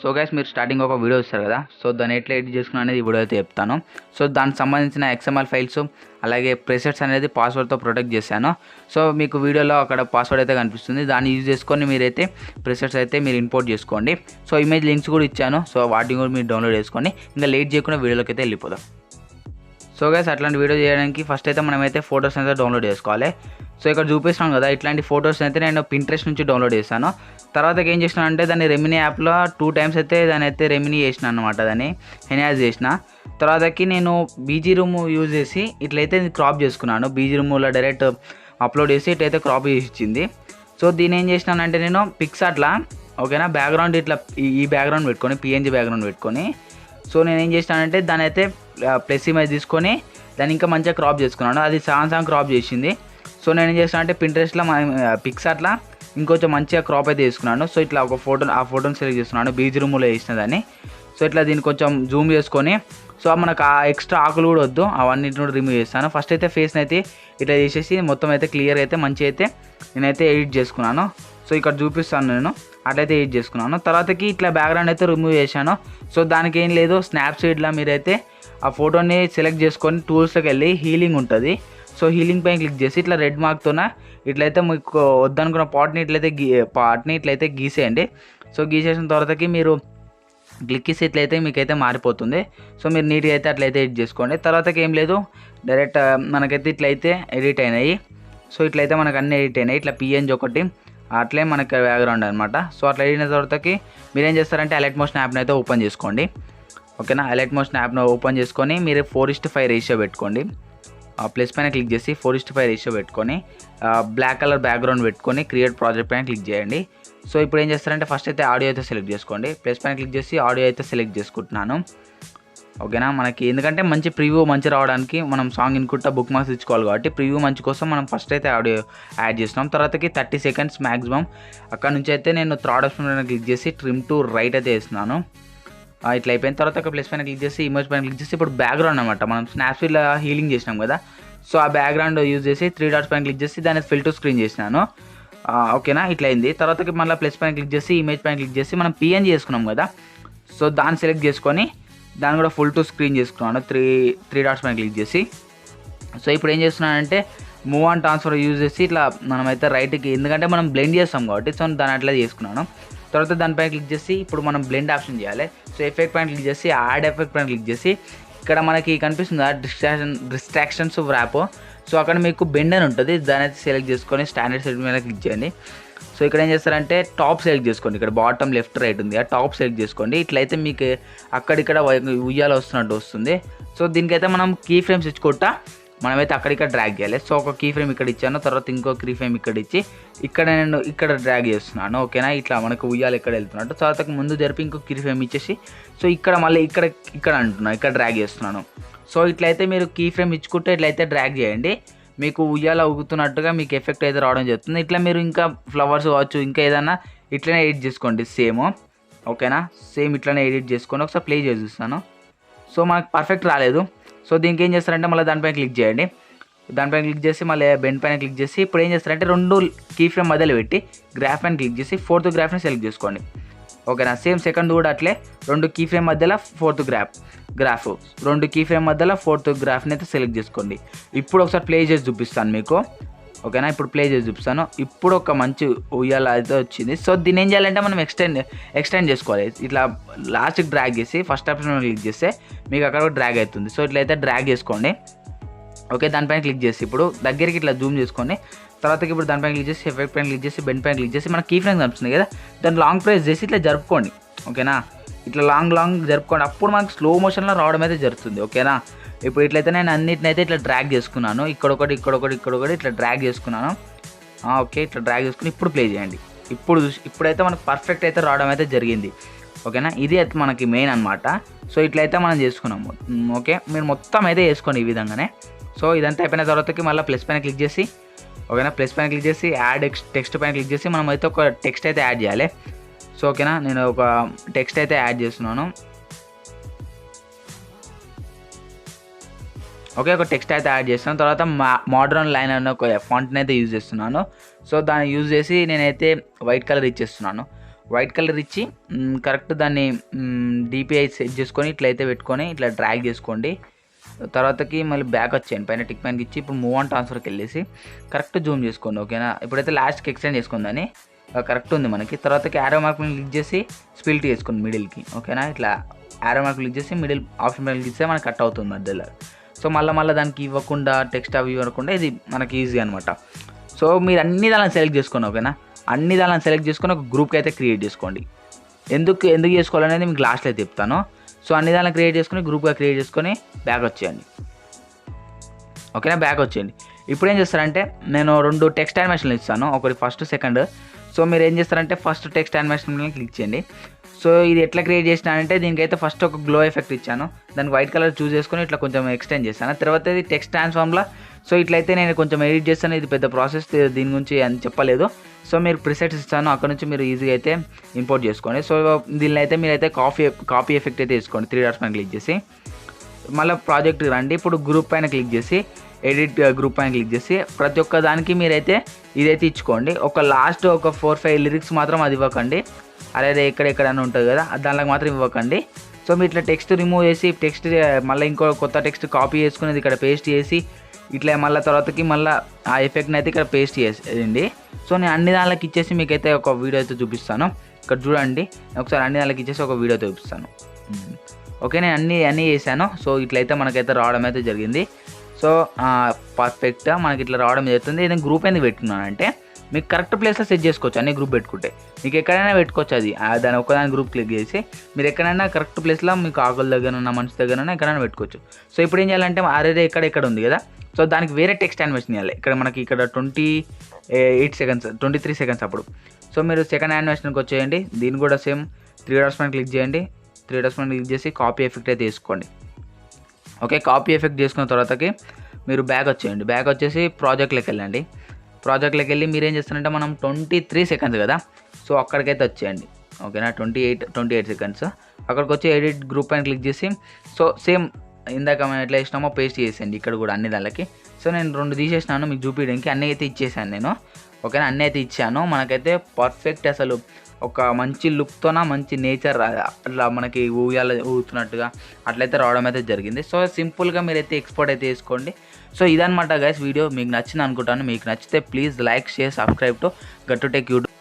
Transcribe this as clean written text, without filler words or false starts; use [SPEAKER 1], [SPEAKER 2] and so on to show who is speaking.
[SPEAKER 1] So guys మీరు starting ఒక video ఇస్తారు కదా, సో దాన్ని ఎట్లా ఎడిట్ చేసుకున్నా అనేది ఈ వీడియో అయితే చెప్తాను. సో దానికి సంబంధించిన XML ఫైల్స్ అలాగే ప్రెసెట్స్ అనేది పాస్వర్డ్తో ప్రొటెక్ట్ చేశాను. సో మీకు వీడియోలో అక్కడ పాస్వర్డ్ అయితే కనిపిస్తుంది, దాన్ని యూజ్ చేసుకొని మీరైతే ప్రెసెట్స్ అయితే మీరు ఇంపోర్ట్ చేసుకోండి. సో ఇమేజ్ లింక్స్ కూడా ఇచ్చాను, సో వాటిని కూడా మీరు డౌన్లోడ్ చేసుకొని ఇంకా లేట్ చేయకుండా వీడియోలోకి అయితే వెళ్ళిపోదాం. సో గైస్ అట్లాంటి వీడియో చేయడానికి ఫస్ట్ అయితే మనమైతే ఫొటోస్ అయితే డౌన్లోడ్ చేసుకోవాలి. సో ఇక్కడ చూపిస్తున్నాను కదా, ఇట్లాంటి ఫొటోస్ అయితే నేను పింట్రెస్ట్ నుంచి డౌన్లోడ్ చేశాను. తర్వాత ఏం చేసిన అంటే దాన్ని రెమినీ యాప్లో 2 times అయితే దాన్ని అయితే రెమినీ చేసిన అనమాట, దాన్ని ఎన్హాన్స్ చేసిన. తర్వాతకి నేను బీజీ రూమ్ యూజ్ చేసి ఇట్లయితే క్రాప్ చేసుకున్నాను. బీజీ రూమ్లో డైరెక్ట్ అప్లోడ్ చేసి ఇట్లయితే క్రాప్ చేసి ఇచ్చింది. సో దీన్ని ఏం చేసినానంటే నేను పిక్సార్ట్లో ఓకేనా బ్యాక్గ్రౌండ్ ఇట్లా ఈ బ్యాక్గ్రౌండ్ పెట్టుకొని PNG బ్యాక్గ్రౌండ్ పెట్టుకొని, సో నేను ఏం చేసినానంటే దాని అయితే ప్లస్ ఇమేజ్ తీసుకొని దాన్ని ఇంకా మంచిగా క్రాప్ చేసుకున్నాను. అది సాంగ్ క్రాప్ చేసింది. సో నేను ఏం చేస్తాను అంటే పింట్రెస్ట్లో పిక్సార్ట్లో ఇంకొంచెం మంచిగా క్రాప్ అయితే తీసుకున్నాను. సో ఇట్లా ఒక ఆ ఫోటోని సెలెక్ట్ చేస్తున్నాను, బీజీ రూమ్లో వేసిన దాన్ని. సో ఇట్లా దీన్ని కొంచెం జూమ్ చేసుకొని, సో మనకు ఆ ఎక్స్ట్రా ఆకులు కూడా వద్దు, అవన్నిటిని కూడా రిమూవ్ చేస్తాను. ఫస్ట్ అయితే ఫేస్ని అయితే ఇట్లా చేసేసి మొత్తం అయితే క్లియర్ అయితే మంచిగా అయితే నేనైతే ఎడిట్ చేసుకున్నాను. సో ఇక్కడ చూపిస్తాను నేను అట్లయితే ఎడిట్ చేసుకున్నాను. తర్వాతకి ఇట్లా బ్యాక్గ్రౌండ్ అయితే రిమూవ్ చేశాను. సో దానికి ఏం లేదు, స్నాప్సీడ్లో మీరైతే ఆ ఫోటోని సెలెక్ట్ చేసుకొని టూల్స్లోకి వెళ్ళి హీలింగ్ ఉంటుంది. సో హీలింగ్ పైన క్లిక్ చేసి ఇట్లా రెడ్ మార్క్తోన ఇట్లయితే మీకు వద్దనుకున్న పార్ట్ని ఇట్లయితే గీసేయండి. సో గీసేసిన తర్వాతకి మీరు క్లిక్ చేసి ఇట్లయితే మీకైతే మారిపోతుంది. సో మీరు నీట్గా అయితే అట్లయితే ఎడిట్ చేసుకోండి. తర్వాతకి ఏం లేదు, డైరెక్ట్ మనకైతే ఇట్లయితే ఎడిట్ అయినాయి. సో ఇట్లయితే మనకు అన్నీ ఎడిట్ అయినాయి. ఇట్లా PNG ఒకటి అట్లే మనకి బ్యాక్గ్రౌండ్ అనమాట. సో అట్లా అయిన తర్వాతకి మీరేం చేస్తారంటే అలర్ట్ మోషన్ యాప్ని అయితే ఓపెన్ చేసుకోండి. ఓకేనా, అలర్ట్ మోషన్ యాప్ని ఓపెన్ చేసుకొని మీరు 4:5 రేషియో పెట్టుకోండి. ప్లస్ పైన క్లిక్ చేసి 4:5 రేషియో పెట్టుకొని బ్లాక్ కలర్ బ్యాక్గ్రౌండ్ పెట్టుకొని క్రియేట్ ప్రాజెక్ట్ పైన క్లిక్ చేయండి. సో ఇప్పుడు ఏం చేస్తారంటే ఫస్ట్ అయితే ఆడియో అయితే సెలెక్ట్ చేసుకోండి. ప్లస్ పైన క్లిక్ చేసి ఆడియో అయితే సెలెక్ట్ చేసుకుంటున్నాను. ఓకేనా, మనకి ఎందుకంటే మంచి ప్రివ్యూ మంచి రావడానికి మనం సాంగ్ ఇన్కుట్ట బుక్ మార్క్స్ ఇచ్చుకోవాలి కాబట్టి ప్రివ్యూ మంచి కోసం మనం ఫస్ట్ అయితే ఆడియో యాడ్ చేస్తున్నాం. తర్వాతకి 30 seconds మ్యాక్సిమం. అక్కడ నుంచి అయితే నేను థర్డ్ ఆప్షన్ పైన క్లిక్ చేసి ట్రిమ్ టు రైట్ అయితే వేస్తున్నాను. ఇట్లా అయిపోయిన తర్వాత ప్లస్ పైన క్లిక్ చేసి ఇమేజ్ పైన క్లిక్ చేసి ఇప్పుడు బ్యాక్గ్రౌండ్ అనమాట మనం స్నాప్సీడ్లో హీలింగ్ చేసినాం కదా, సో ఆ బ్యాక్గ్రౌండ్ యూజ్ చేసి 3 dots పైన క్లిక్ చేసి దాన్ని ఫిల్ టు స్క్రీన్ చేసినాను. ఓకేనా, ఇట్లా అయింది. తర్వాతకి మళ్ళీ ప్లస్ పైన క్లిక్ చేసి ఇమేజ్ పైన క్లిక్ చేసి మనం PNG చేసుకున్నాం కదా, సో దాన్ని సెలెక్ట్ చేసుకొని దాన్ని కూడా ఫుల్ టు స్క్రీన్ చేసుకున్నాను 3 dots పైన క్లిక్ చేసి. సో ఇప్పుడు ఏం చేస్తున్నానంటే మూవ్ ఆన్ ట్రాన్స్ఫర్ యూజ్ చేసి ఇట్లా మనమైతే రైట్కి, ఎందుకంటే మనం బ్లెండ్ చేస్తాం కాబట్టి సో దాన్ని అట్లా చేసుకున్నాను. తర్వాత దానిపైన క్లిక్ చేసి ఇప్పుడు మనం బ్లెండ్ ఆప్షన్ చేయాలి. సో ఎఫెక్ట్ పైన క్లిక్ చేసి యాడ్ ఎఫెక్ట్ పైన క్లిక్ చేసి ఇక్కడ మనకి కనిపిస్తుంది డిస్ట్రాక్షన్స్ ర్యాప్. సో అక్కడ మీకు బెండ్ అని ఉంటుంది, దాని అయితే సెలెక్ట్ చేసుకొని స్టాండర్డ్ సెట్ మీద క్లిక్ చేయండి. సో ఇక్కడ ఏం చేస్తారంటే టాప్ సెలెక్ట్ చేసుకోండి, ఇక్కడ బాటమ్ లెఫ్ట్ రైట్ ఉంది, ఆ టాప్ సెలెక్ట్ చేసుకోండి. ఇట్లయితే మీకు అక్కడిక్కడ ఉయ్యాల వస్తున్నట్టు వస్తుంది. సో దీనికైతే మనం కీ ఫ్రేమ్స్ ఇచ్చుకుంటా మనమైతే అక్కడిక్కడ డ్రాగ్ చేయాలి. సో ఒక కీ ఫ్రేమ్ ఇక్కడ ఇచ్చాను, తర్వాత ఇంకో కీ ఫ్రేమ్ ఇక్కడ ఇచ్చి నేను ఇక్కడ డ్రాగ్ చేస్తున్నాను. ఓకేనా, ఇట్లా మనకు ఉయ్యాలు ఇక్కడ వెళ్తున్నట్టు. తర్వాత ముందు జరిపి ఇంకో కీ ఫ్రేమ్ ఇచ్చేసి సో ఇక్కడ మళ్ళీ ఇక్కడ అంటున్నాను, ఇక్కడ డ్రాగ్ చేస్తున్నాను. సో ఇట్లయితే మీరు కీ ఫ్రేమ్ ఇచ్చుకుంటే ఇట్లయితే డ్రాగ్ చేయండి, మీకు ఉయ్యాల ఊగుతున్నట్టుగా మీకు ఎఫెక్ట్ అయితే రావడం జరుగుతుంది. ఇట్లా మీరు ఇంకా ఫ్లవర్స్ కావచ్చు ఇంకా ఏదైనా ఇట్లనే ఎడిట్ చేసుకోండి సేమ్. ఓకేనా, సేమ్ ఇట్లనే ఎడిట్ చేసుకొని ఒకసారి ప్లే చేసి చూస్తాను. సో మనకు పర్ఫెక్ట్ రాలేదు. సో దీనికి ఏం చేస్తారంటే మళ్ళీ దానిపైన క్లిక్ చేయండి. దానిపైన క్లిక్ చేసి మళ్ళీ బెండ్ పైన క్లిక్ చేసి ఇప్పుడు ఏం చేస్తారంటే 2 కీ ఫ్రేమ్ మధ్యలో పెట్టి గ్రాఫ్ పైన క్లిక్ చేసి 4th గ్రాఫ్ని సెలెక్ట్ చేసుకోండి. ఓకేనా, సేమ్ సెకండ్ కూడా అట్లే 2 కీ ఫ్రేమ్ మధ్యలో 4th గ్రాఫ్ 2 కీ ఫ్రేమ్ మధ్యలో 4th గ్రాఫ్ని అయితే సెలెక్ట్ చేసుకోండి. ఇప్పుడు ఒకసారి ప్లే చేసి చూపిస్తాను మీకు. ఓకేనా, ఇప్పుడు ప్లే చేసి చూపిస్తాను. ఇప్పుడు ఒక మంచి ఉయ్యాల అయితే వచ్చింది. సో దీన్ని ఏం చేయాలంటే మనం ఎక్స్టెండ్ చేసుకోవాలి. ఇట్లా లాస్ట్కి డ్రాగ్ చేసి ఫస్ట్ ఆప్షన్ క్లిక్ చేస్తే మీకు అక్కడ డ్రాగ్ అవుతుంది. సో ఇట్లయితే డ్రాగ్ చేసుకోండి. ఓకే, దానిపైన క్లిక్ చేసి ఇప్పుడు దగ్గరికి ఇట్లా జూమ్ చేసుకోండి. తర్వాతకి ఇప్పుడు దానిపైన క్లిక్ చేసి ఎఫెక్ట్ పైన క్లిక్ చేసి బెండ్ పైన క్లిక్ చేసి మన కీ ఫ్రేమ్ కనిపిస్తుంది కదా, దాన్ని లాంగ్ ప్రెస్ చేసి ఇట్లా జరుపుకోండి. ఓకేనా, ఇట్లా లాంగ్ జరుపుకోండి, అప్పుడు మనకు స్లో మోషన్లో రావడం అయితే జరుగుతుంది. ఓకేనా, ఇప్పుడు ఇట్లయితే నేను అన్నిటినైతే ఇట్లా డ్రాగ్ చేసుకున్నాను, ఇక్కడొకటి ఇట్లా డ్రాగ్ చేసుకున్నాను. ఓకే, ఇట్లా డ్రాగ్ చేసుకుని ఇప్పుడు ప్లే చేయండి. ఇప్పుడైతే మనకు పర్ఫెక్ట్ అయితే రావడం అయితే జరిగింది. ఓకేనా, ఇది అయితే మనకి మెయిన్ అనమాట. సో ఇట్లయితే మనం చేసుకున్నాము. ఓకే, మీరు మొత్తం అయితే వేసుకోండి ఈ విధంగానే. సో ఇదంతా అయిపోయిన తర్వాతకి మళ్ళీ ప్లస్ పైన క్లిక్ చేసి ఓకేనా, ప్లస్ పైన క్లిక్ చేసి యాడ్ టెక్స్ట్ పైన క్లిక్ చేసి మనం అయితే ఒక టెక్స్ట్ అయితే యాడ్ చేయాలి. సో ఓకేనా, నేను ఒక టెక్స్ట్ అయితే యాడ్ చేస్తున్నాను. ఓకే, ఒక టెక్స్ట్ అయితే యాడ్ చేస్తాను. తర్వాత మోడ్రన్ లైన్ అనే ఒక ఫాంట్ని అయితే యూజ్ చేస్తున్నాను. సో దాన్ని యూజ్ చేసి నేనైతే వైట్ కలర్ ఇచ్చేస్తున్నాను. వైట్ కలర్ ఇచ్చి కరెక్ట్ దాన్ని డిపిఐ సెట్ చేసుకొని ఇట్లయితే పెట్టుకొని ఇట్లా డ్రాగ్ చేసుకోండి. తర్వాతకి మళ్ళీ బ్యాక్ వచ్చేయండి, పైన టిక్ పైనకి ఇచ్చి ఇప్పుడు మూవ్ ఆన్ ట్రాన్స్ఫర్కి వెళ్ళేసి కరెక్ట్ జూమ్ చేసుకోండి. ఓకేనా, ఇప్పుడైతే లాస్ట్కి ఎక్స్టెండ్ చేసుకుందని కరెక్ట్ ఉంది మనకి. తర్వాతకి యారో మార్క్ మీద క్లిక్ చేసి స్ప్లిట్ చేసుకోండి మిడిల్కి. ఓకేనా, ఇట్లా యారో మార్క్ క్లిక్ చేసి మిడిల్ ఆప్షన్ మీద క్లిక్ చేస్తే మనకి కట్ అవుతుంది మధ్యలో. సో మళ్ళీ దానికి ఇవ్వకుండా టెక్స్ట్ అవి ఇవ్వకుండా ఇది మనకి ఈజీ అనమాట. సో మీరు అన్ని దాన్ని సెలెక్ట్ చేసుకోండి. ఓకేనా, అన్ని దాన్ని సెలెక్ట్ చేసుకొని ఒక గ్రూప్కి అయితే క్రియేట్ చేసుకోండి. ఎందుకు చేసుకోవాలనేది మీకు లాస్ట్లో అయితే చెప్తాను. సో అన్ని దాన్ని క్రియేట్ చేసుకొని గ్రూప్గా క్రియేట్ చేసుకొని బ్యాక్ వచ్చేయండి. ఓకేనా, బ్యాక్ వచ్చేయండి. ఇప్పుడు ఏం చేస్తారంటే నేను 2 టెక్స్ట్ యానిమేషన్లు ఇస్తాను, ఒకటి ఫస్ట్ సెకండ్. సో మీరు ఏం చేస్తారంటే ఫస్ట్ టెక్స్ట్ యానిమేషన్ మీద క్లిక్ చేయండి. సో ఇది ఎట్లా క్రియేట్ చేసినానంటే దీనికైతే ఫస్ట్ ఒక గ్లో ఎఫెక్ట్ ఇచ్చాను, దానికి వైట్ కలర్ చూస్ చేసుకొని ఇట్లా కొంచెం ఎక్స్టెండ్ చేస్తాను. తర్వాత ఇది టెక్స్ట్ ట్రాన్స్ఫార్మ్లో సో ఇట్లయితే నేను కొంచెం ఎడిట్ చేస్తాను. ఇది పెద్ద ప్రాసెస్, దీని గురించి అని చెప్పలేదు. సో మీరు ప్రిసెట్స్ ఇస్తాను, అక్కడ నుంచి మీరు ఈజీగా అయితే ఇంపోర్ట్ చేసుకోండి. సో దీనిలో అయితే మీరైతే కాపీ ఎఫెక్ట్ అయితే తీసుకోండి. 3 డాట్స్ పైన క్లిక్ చేసి మళ్ళీ ప్రాజెక్ట్కి రండి. ఇప్పుడు గ్రూప్ పైన క్లిక్ చేసి ఎడిట్ గ్రూప్ పైన క్లిక్ చేసి ప్రతి ఒక్క దానికి మీరైతే ఇదైతే ఇచ్చుకోండి. ఒక లాస్ట్ ఒక 4-5 లిరిక్స్ మాత్రం అది ఇవ్వకండి. అలాగే ఎక్కడెక్కడైనా ఉంటుంది కదా దానిలోకి మాత్రం ఇవ్వకండి. సో మీరు ఇట్లా టెక్స్ట్ రిమూవ్ చేసి టెక్స్ట్ మళ్ళీ ఇంకో కొత్త టెక్స్ట్ కాపీ చేసుకునేది ఇక్కడ పేస్ట్ చేసి ఇట్లా మళ్ళీ తర్వాతకి మళ్ళీ ఆ ఎఫెక్ట్ని అయితే ఇక్కడ పేస్ట్ చేసేయండి. సో నేను అన్ని దానిలోకి ఇచ్చేసి మీకైతే ఒక వీడియో అయితే చూపిస్తాను. ఇక్కడ చూడండి, ఒకసారి అన్ని దానిలోకి ఇచ్చేసి ఒక వీడియో అయితే చూపిస్తాను. ఓకే, నేను అన్నీ చేశాను. సో ఇట్లయితే మనకైతే రావడం అయితే జరిగింది. సో పర్ఫెక్ట్గా మనకి ఇట్లా రావడం జరుగుతుంది. నేను గ్రూప్ ఎందుకు పెట్టుకున్నాను అంటే మీకు కరెక్ట్ ప్లేస్లో సెట్ చేసుకోవచ్చు. అన్ని గ్రూప్ పెట్టుకుంటే మీకు ఎక్కడైనా పెట్టుకోవచ్చు. అది దాని ఒకదాని గ్రూప్ క్లిక్ చేసి మీరు ఎక్కడైనా కరెక్ట్ ప్లేస్లో మీకు ఆకుల దగ్గర ఉన్న మనిషి దగ్గర ఎక్కడైనా పెట్టుకోవచ్చు. సో ఇప్పుడు ఏం చేయాలంటే అరే ఇక్కడ ఉంది కదా, సో దానికి వేరే టెక్స్ట్ యానిమేషన్ ఇవ్వాలి. ఇక్కడ మనకి ఇక్కడ 28 సెకండ్స్ 23 సెకండ్స్ అప్పుడు. సో మీరు సెకండ్ యానిమేషన్కి వచ్చేయండి. దీన్ని కూడా సేమ్ 3 డాట్స్ పైన క్లిక్ చేయండి. 3 డాట్స్ పైన క్లిక్ చేసి కాపీ ఎఫెక్ట్ అయితే తీసుకోండి. ఓకే, కాపీ ఎఫెక్ట్ చేసుకున్న తర్వాతకి మీరు బ్యాక్ వచ్చేయండి. బ్యాక్ వచ్చేసి ప్రాజెక్ట్లోకి వెళ్ళండి. ప్రాజెక్ట్లోకి వెళ్ళి మీరు ఏం చేస్తారంటే మనం 23 సెకండ్స్ కదా, సో అక్కడికైతే వచ్చేయండి. ఓకేనా, 28 సెకండ్స్ అక్కడికి వచ్చి ఎడిట్ గ్రూప్ పైన క్లిక్ చేసి సో సేమ్ ఇందాక మనం ఎట్లా చేసినామో పేస్ట్ చేసేయండి ఇక్కడ కూడా అన్ని దానికి. సో నేను 2 తీసేసినాను మీకు చూపించడానికి, అన్నీ అయితే ఇచ్చేసాను నేను. ఓకేనా, అన్నీ అయితే ఇచ్చాను. మనకైతే పర్ఫెక్ట్ అసలు ఒక మంచి లుక్తోన మంచి నేచర్ అట్లా మనకి ఊగుతున్నట్టుగా అట్లయితే రావడం అయితే జరిగింది. సో సింపుల్గా మీరైతే ఎక్స్పోర్ట్ అయితే చేసుకోండి. సో ఇదనమాట గైస్ వీడియో. మీకు నచ్చింది అనుకుంటాను. మీకు నచ్చితే please like, share, subscribe to got to tech YouTube.